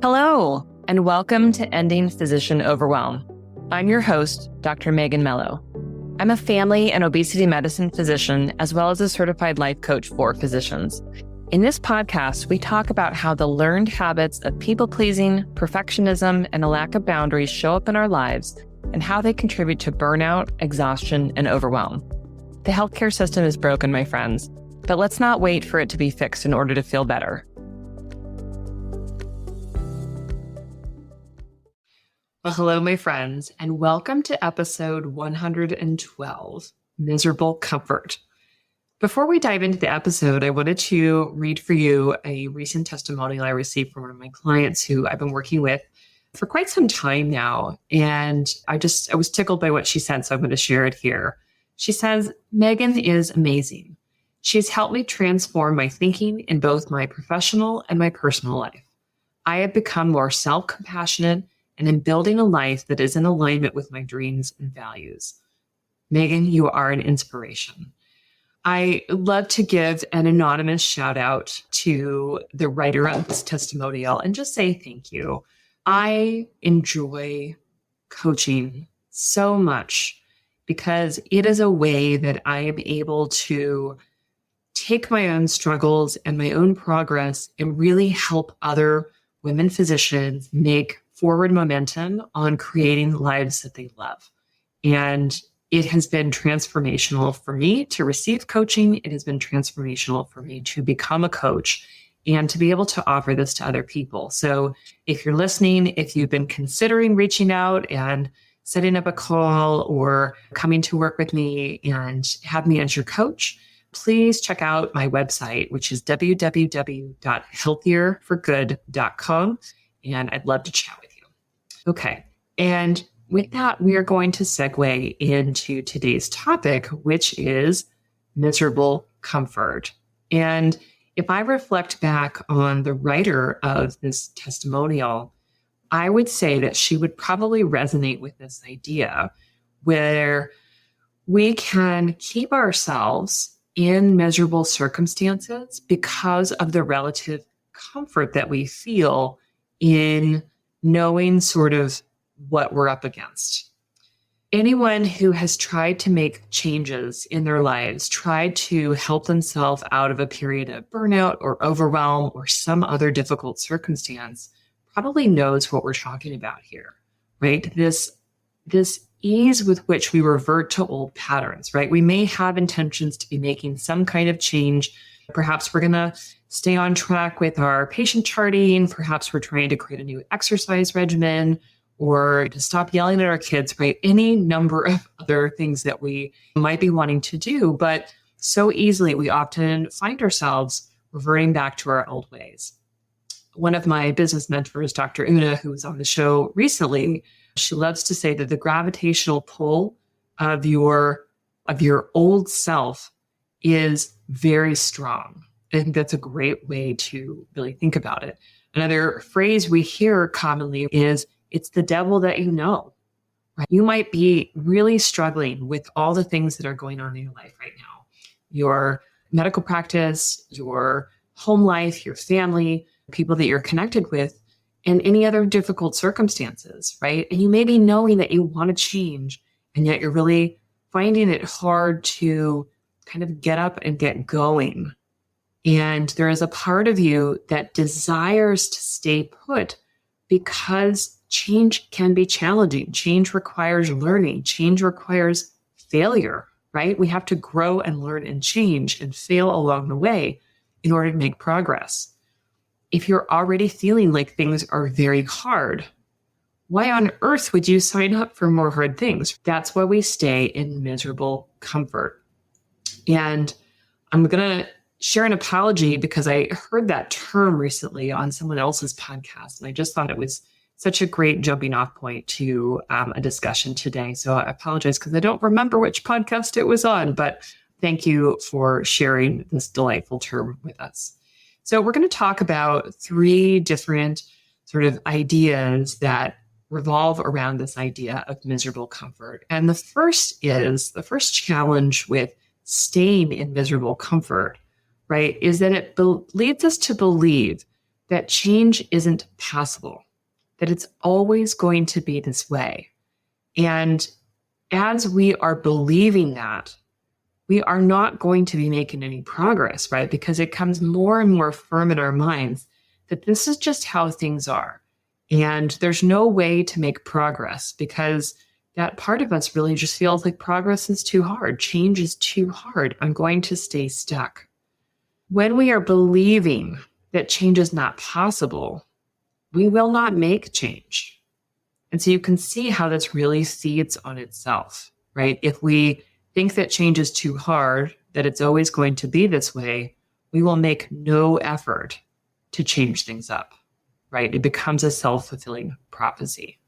Hello, and welcome to Ending Physician Overwhelm. I'm your host, Dr. Megan Mello. I'm a family and obesity medicine physician, as well as a certified life coach for physicians. In this podcast, we talk about how the learned habits of people-pleasing, perfectionism, and a lack of boundaries show up in our lives and how they contribute to burnout, exhaustion, and overwhelm. The healthcare system is broken, my friends, but let's not wait for it to be fixed in order to feel better. Well, hello, my friends, and welcome to episode 112, Miserable Comfort. Before we dive into the episode, I wanted to read for you a recent testimonial I received from one of my clients who I've been working with for quite some time now. And I was tickled by what she said, so I'm going to share it here. She says, Megan is amazing. She's helped me transform my thinking in both my professional and my personal life. I have become more self-compassionate and in building a life that is in alignment with my dreams and values. Megan, you are an inspiration. I love to give an anonymous shout out to the writer of this testimonial and just say thank you. I enjoy coaching so much because it is a way that I am able to take my own struggles and my own progress and really help other women physicians make forward momentum on creating lives that they love. And it has been transformational for me to receive coaching. It has been transformational for me to become a coach and to be able to offer this to other people. So if you're listening, if you've been considering reaching out and setting up a call or coming to work with me and have me as your coach, please check out my website, which is www.healthierforgood.com. And I'd love to chat with you. Okay. And with that, we are going to segue into today's topic, which is miserable comfort. And if I reflect back on the writer of this testimonial, I would say that she would probably resonate with this idea where we can keep ourselves in miserable circumstances because of the relative comfort that we feel in knowing sort of what we're up against. Anyone who has tried to make changes in their lives, tried to help themselves out of a period of burnout or overwhelm or some other difficult circumstance probably knows what we're talking about here, right? This ease with which we revert to old patterns, right? We may have intentions to be making some kind of change. Perhaps we're going to stay on track with our patient charting. Perhaps we're trying to create a new exercise regimen or to stop yelling at our kids, right? Any number of other things that we might be wanting to do, but so easily we often find ourselves reverting back to our old ways. One of my business mentors, Dr. Una, who was on the show recently, she loves to say that the gravitational pull of your old self is very strong. I think that's a great way to really think about it. Another phrase we hear commonly is, it's the devil that you know, right? You might be really struggling with all the things that are going on in your life right now. Your medical practice, your home life, your family, people that you're connected with, and any other difficult circumstances, right? And you may be knowing that you want to change, and yet you're really finding it hard to kind of get up and get going. And there is a part of you that desires to stay put because change can be challenging. Change requires learning. Change requires failure, right? We have to grow and learn and change and fail along the way in order to make progress. If you're already feeling like things are very hard, why on earth would you sign up for more hard things? That's why we stay in miserable comfort. And I'm going to share an apology because I heard that term recently on someone else's podcast, and I just thought it was such a great jumping off point to a discussion today. So I apologize because I don't remember which podcast it was on, but thank you for sharing this delightful term with us. So we're going to talk about 3 different sort of ideas that revolve around this idea of miserable comfort. And the first challenge with staying in miserable comfort, right, is that it leads us to believe that change isn't possible, that it's always going to be this way. And as we are believing that, we are not going to be making any progress, right? Because it comes more and more firm in our minds that this is just how things are. And there's no way to make progress because that part of us really just feels like progress is too hard. Change is too hard. I'm going to stay stuck. When we are believing that change is not possible, we will not make change. And so you can see how this really feeds on itself, right? If we think that change is too hard, that it's always going to be this way, we will make no effort to change things up, right? It becomes a self-fulfilling prophecy.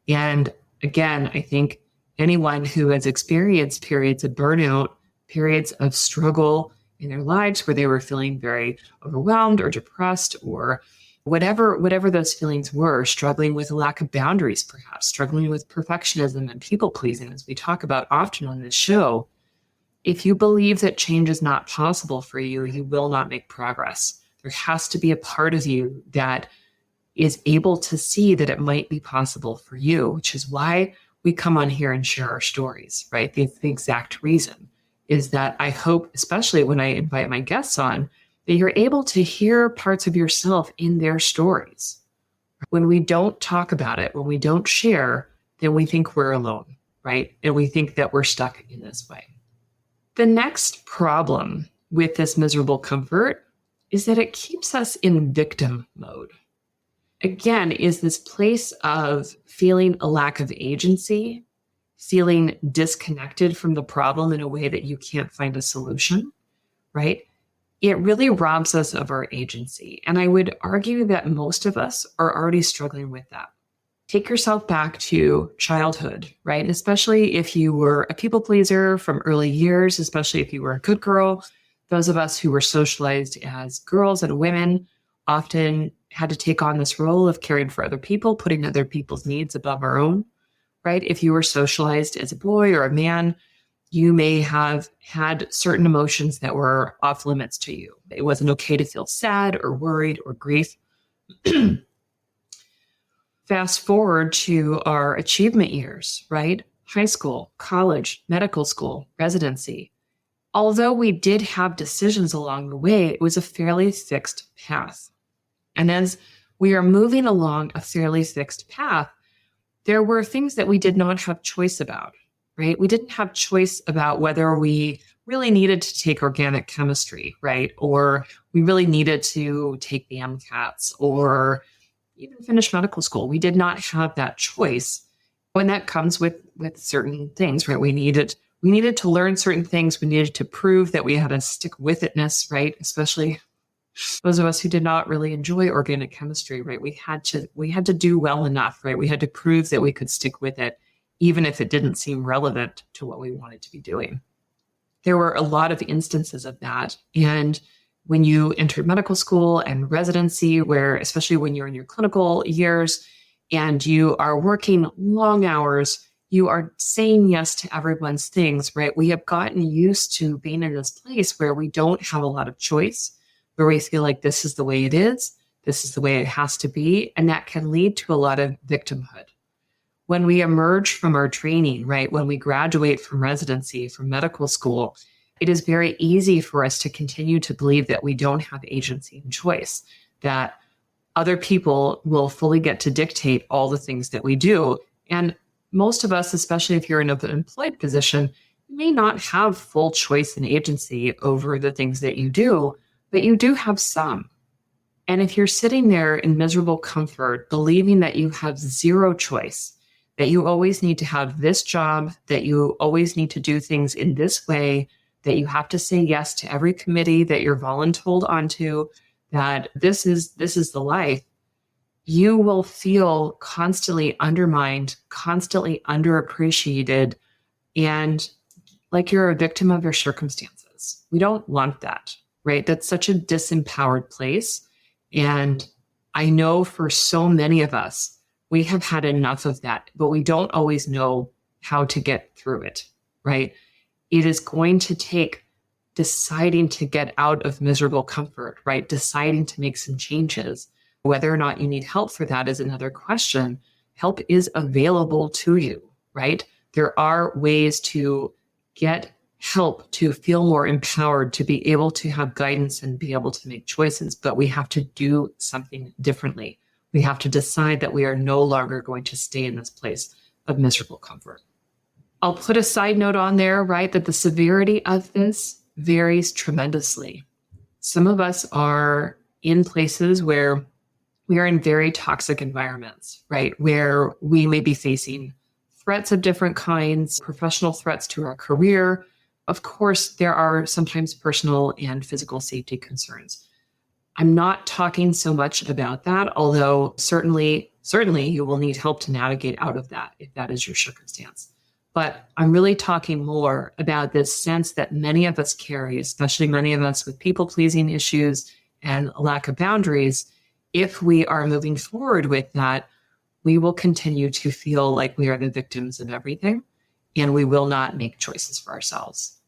And again, I think anyone who has experienced periods of burnout, periods of struggle in their lives where they were feeling very overwhelmed or depressed or whatever those feelings were, struggling with a lack of boundaries, perhaps struggling with perfectionism and people pleasing, as we talk about often on this show. If you believe that change is not possible for you, you will not make progress. There has to be a part of you that is able to see that it might be possible for you, which is why we come on here and share our stories, right? The exact reason is that I hope, especially when I invite my guests on, that you're able to hear parts of yourself in their stories. When we don't talk about it, when we don't share, then we think we're alone, right? And we think that we're stuck in this way. The next problem with this miserable comfort is that it keeps us in victim mode. Again, is this place of feeling a lack of agency, feeling disconnected from the problem in a way that you can't find a solution, right? It really robs us of our agency. And I would argue that most of us are already struggling with that. Take yourself back to childhood, right? Especially if you were a people pleaser from early years, especially if you were a good girl. Those of us who were socialized as girls and women often had to take on this role of caring for other people, putting other people's needs above our own, right? If you were socialized as a boy or a man, you may have had certain emotions that were off limits to you. It wasn't okay to feel sad or worried or grief. Fast forward to our achievement years, right? High school, college, medical school, residency. Although we did have decisions along the way, it was a fairly fixed path. And as we are moving along a fairly fixed path, there were things that we did not have choice about, right? We didn't have choice about whether we really needed to take organic chemistry, right? Or we really needed to take the MCATs or even finish medical school. We did not have that choice. And that comes with certain things, right? We needed to learn certain things. We needed to prove that we had a stick-with-itness, right? Especially those of us who did not really enjoy organic chemistry, right? We had to do well enough, right? We had to prove that we could stick with it, even if it didn't seem relevant to what we wanted to be doing. There were a lot of instances of that. And when you entered medical school and residency, where especially when you're in your clinical years and you are working long hours, you are saying yes to everyone's things, right? We have gotten used to being in this place where we don't have a lot of choice, where we feel like this is the way it is, this is the way it has to be, and that can lead to a lot of victimhood. When we emerge from our training, right, when we graduate from residency, from medical school, it is very easy for us to continue to believe that we don't have agency and choice, that other people will fully get to dictate all the things that we do. And most of us, especially if you're in an employed position, you may not have full choice and agency over the things that you do, but you do have some. And if you're sitting there in miserable comfort, believing that you have zero choice, that you always need to have this job, that you always need to do things in this way, that you have to say yes to every committee that you're voluntold onto, that this is the life, you will feel constantly undermined, constantly underappreciated, and like you're a victim of your circumstances. We don't want that, right? That's such a disempowered place. And I know for so many of us, we have had enough of that, but we don't always know how to get through it, right? It is going to take deciding to get out of miserable comfort, right? Deciding to make some changes, Whether or not you need help for that is another question. Help is available to you, right? There are ways to get help, to feel more empowered, to be able to have guidance and be able to make choices, but we have to do something differently. We have to decide that we are no longer going to stay in this place of miserable comfort. I'll put a side note on there, right, that the severity of this varies tremendously. Some of us are in places where we are in very toxic environments, right, where we may be facing threats of different kinds, professional threats to our career. Of course, there are sometimes personal and physical safety concerns. I'm not talking so much about that, although certainly you will need help to navigate out of that if that is your circumstance. But I'm really talking more about this sense that many of us carry, especially many of us with people-pleasing issues and a lack of boundaries. If we are moving forward with that, we will continue to feel like we are the victims of everything, and we will not make choices for ourselves.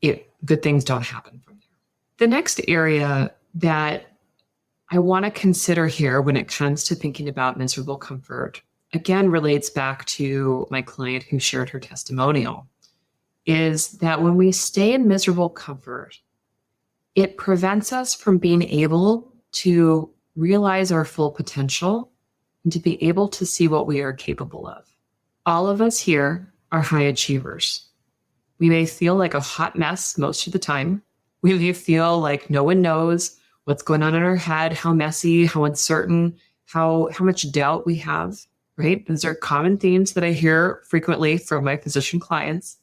Good things don't happen from there. The next area that I want to consider here when it comes to thinking about miserable comfort, again, relates back to my client who shared her testimonial, is that when we stay in miserable comfort, it prevents us from being able to realize our full potential and to be able to see what we are capable of. All of us here are high achievers. We may feel like a hot mess most of the time. We may feel like no one knows what's going on in our head, how messy, how uncertain, how much doubt we have, right? Those are common themes that I hear frequently from my physician clients.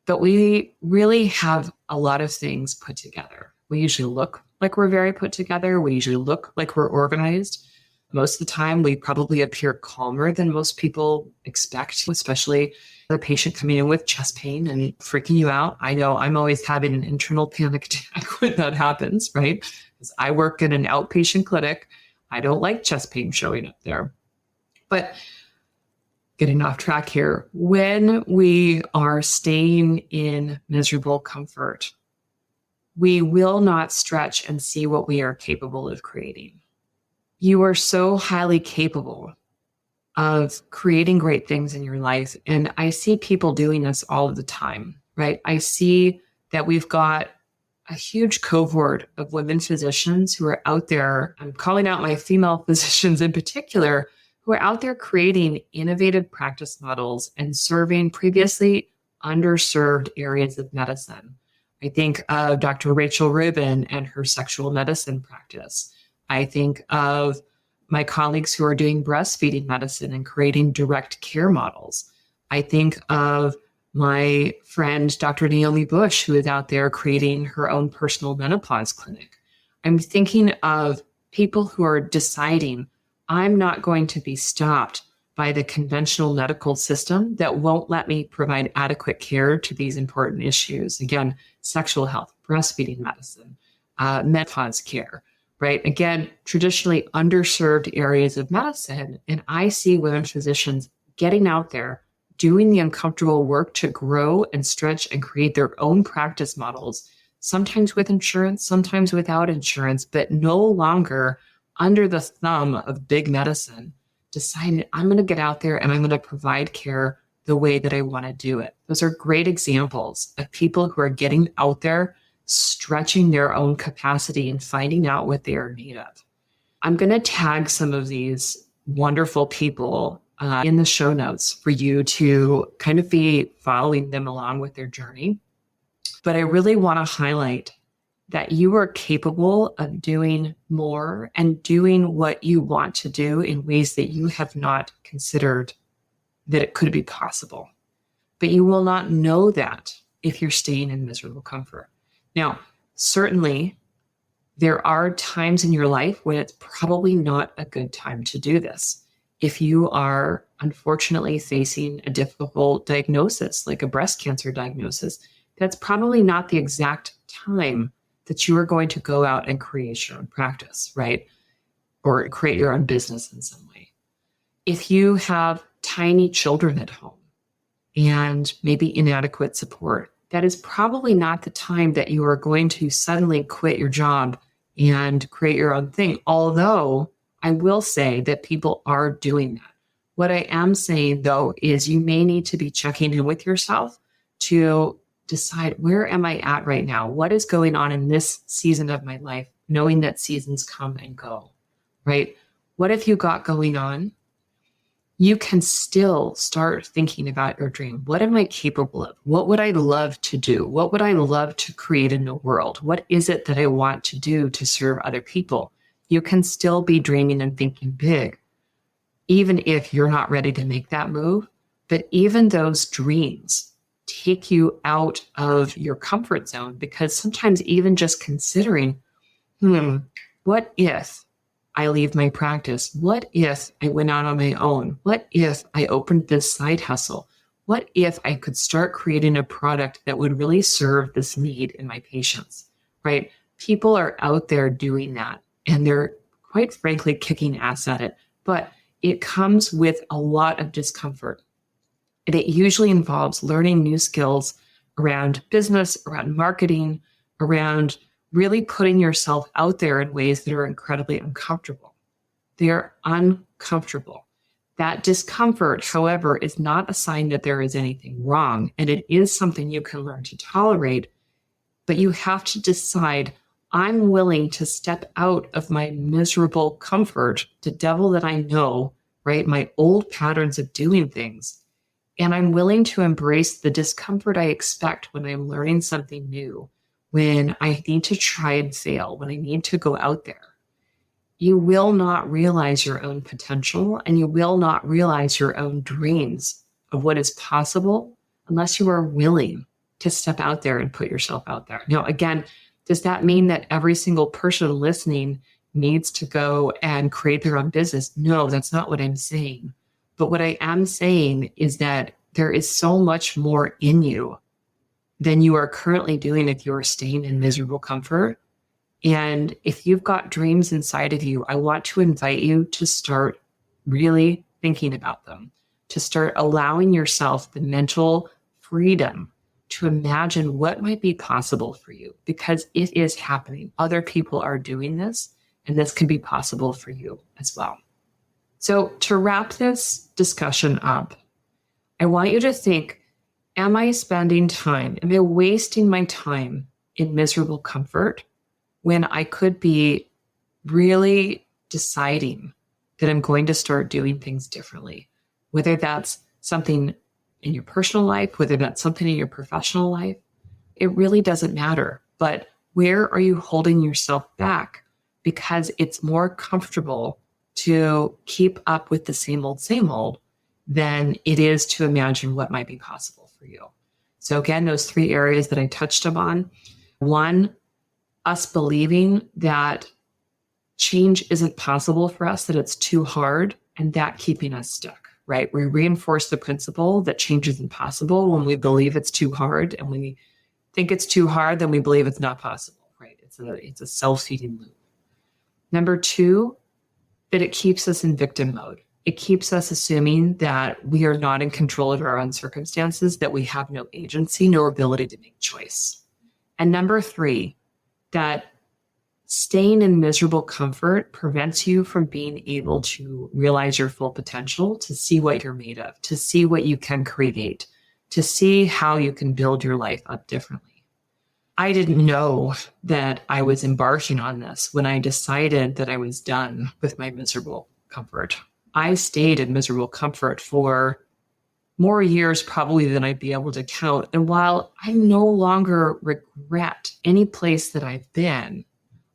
But we really have a lot of things put together. We usually look like we're very put together. We usually look like we're organized. Most of the time, we probably appear calmer than most people expect, especially the patient coming in with chest pain and freaking you out. I know I'm always having an internal panic attack when that happens, right? Because I work in an outpatient clinic. I don't like chest pain showing up there. But getting off track here, when we are staying in miserable comfort, we will not stretch and see what we are capable of creating. You are so highly capable of creating great things in your life. And I see people doing this all the time, right? I see that we've got a huge cohort of women physicians who are out there. I'm calling out my female physicians in particular, who are out there creating innovative practice models and serving previously underserved areas of medicine. I think of Dr. Rachel Rubin and her sexual medicine practice. I think of my colleagues who are doing breastfeeding medicine and creating direct care models. I think of my friend, Dr. Naomi Bush, who is out there creating her own personal menopause clinic. I'm thinking of people who are deciding, I'm not going to be stopped by the conventional medical system that won't let me provide adequate care to these important issues. Again, sexual health, breastfeeding medicine, menopause care, right? Again, traditionally underserved areas of medicine. And I see women physicians getting out there, doing the uncomfortable work to grow and stretch and create their own practice models, sometimes with insurance, sometimes without insurance, but no longer under the thumb of big medicine, deciding I'm going to get out there and I'm going to provide care the way that I want to do it. Those are great examples of people who are getting out there, stretching their own capacity and finding out what they are in need of. I'm going to tag some of these wonderful people in the show notes for you to kind of be following them along with their journey. But I really want to highlight that you are capable of doing more and doing what you want to do in ways that you have not considered that it could be possible. But you will not know that if you're staying in miserable comfort. Now, certainly, there are times in your life when it's probably not a good time to do this. If you are unfortunately facing a difficult diagnosis, like a breast cancer diagnosis, that's probably not the exact time that you are going to go out and create your own practice, right? Or create your own business in some way. If you have tiny children at home and maybe inadequate support, that is probably not the time that you are going to suddenly quit your job and create your own thing. Although I will say that people are doing that. What I am saying, though, is you may need to be checking in with yourself to decide, where am I at right now? What is going on in this season of my life, knowing that seasons come and go, right? What have you got going on? You can still start thinking about your dream. What am I capable of? What would I love to do? What would I love to create in the world? What is it that I want to do to serve other people? You can still be dreaming and thinking big, even if you're not ready to make that move. But even those dreams take you out of your comfort zone, because sometimes even just considering, what if I leave my practice? What if I went out on my own? What if I opened this side hustle? What if I could start creating a product that would really serve this need in my patients, right? People are out there doing that, and they're quite frankly kicking ass at it, but it comes with a lot of discomfort. And it usually involves learning new skills around business, around marketing, around really putting yourself out there in ways that are incredibly uncomfortable. They are uncomfortable. That discomfort, however, is not a sign that there is anything wrong, and it is something you can learn to tolerate, but you have to decide, I'm willing to step out of my miserable comfort, the devil that I know, right? My old patterns of doing things. And I'm willing to embrace the discomfort I expect when I'm learning something new, when I need to try and fail, when I need to go out there. You will not realize your own potential, and you will not realize your own dreams of what is possible unless you are willing to step out there and put yourself out there. Now, again, does that mean that every single person listening needs to go and create their own business? No, that's not what I'm saying. But what I am saying is that there is so much more in you than you are currently doing if you are staying in miserable comfort. And if you've got dreams inside of you, I want to invite you to start really thinking about them, to start allowing yourself the mental freedom to imagine what might be possible for you, because it is happening. Other people are doing this, and this can be possible for you as well. So to wrap this discussion up, I want you to think, am I spending time? Am I wasting my time in miserable comfort when I could be really deciding that I'm going to start doing things differently? Whether that's something in your personal life, whether that's something in your professional life, it really doesn't matter. But where are you holding yourself back? Because it's more comfortable to keep up with the same old than it is to imagine what might be possible for you. So again, those three areas that I touched upon. One, us believing that change isn't possible for us, that it's too hard, and that keeping us stuck, right? We reinforce the principle that change is impossible when we believe it's too hard, and when we think it's too hard, then we believe it's not possible, right? It's a self-feeding loop. Number two, that it keeps us in victim mode. It keeps us assuming that we are not in control of our own circumstances, that we have no agency, no ability to make choice. And number three, that staying in miserable comfort prevents you from being able to realize your full potential, to see what you're made of, to see what you can create, to see how you can build your life up differently. I didn't know that I was embarking on this when I decided that I was done with my miserable comfort. I stayed in miserable comfort for more years probably than I'd be able to count. And while I no longer regret any place that I've been,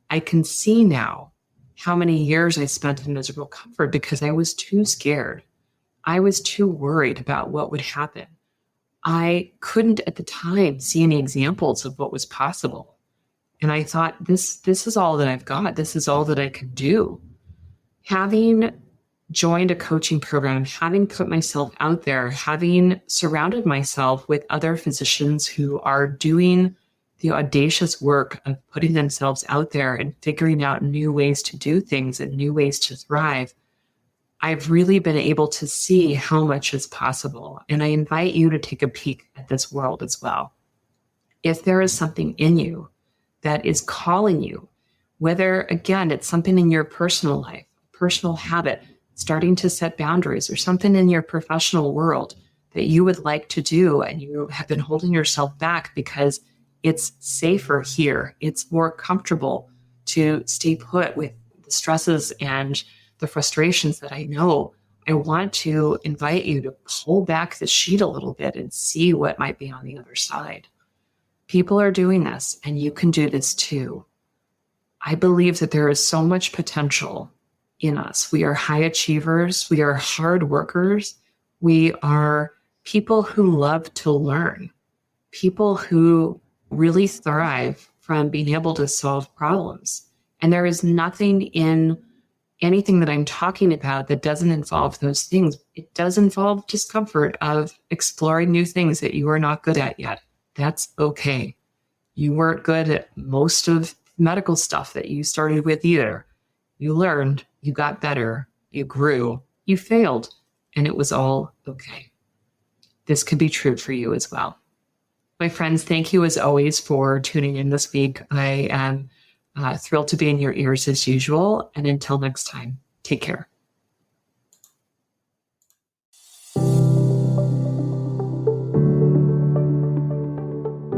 I can see now how many years I spent in miserable comfort because I was too scared. I was too worried about what would happen. I couldn't at the time see any examples of what was possible. And I thought, this is all that I've got. This is all that I can do. Having joined a coaching program, having put myself out there, having surrounded myself with other physicians who are doing the audacious work of putting themselves out there and figuring out new ways to do things and new ways to thrive, I've really been able to see how much is possible. And I invite you to take a peek at this world as well. If there is something in you that is calling you, whether, again, it's something in your personal life, personal habit, starting to set boundaries, or something in your professional world that you would like to do and you have been holding yourself back because it's safer here. It's more comfortable to stay put with the stresses and the frustrations that I know. I want to invite you to pull back the sheet a little bit and see what might be on the other side. People are doing this, and you can do this too. I believe that there is so much potential in us. We are high achievers. We are hard workers. We are people who love to learn, people who really thrive from being able to solve problems. And there is nothing in anything that I'm talking about that doesn't involve those things. It does involve discomfort of exploring new things that you are not good at yet. That's okay. You weren't good at most of medical stuff that you started with either. You learned, you got better, you grew, you failed, and it was all okay. This could be true for you as well. My friends, thank you as always for tuning in this week. I am thrilled to be in your ears as usual. And until next time, take care.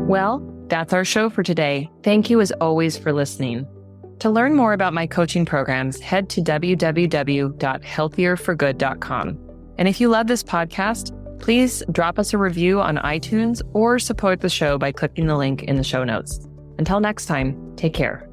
Well, that's our show for today. Thank you as always for listening. To learn more about my coaching programs, head to www.healthierforgood.com. And if you love this podcast, please drop us a review on iTunes or support the show by clicking the link in the show notes. Until next time, take care.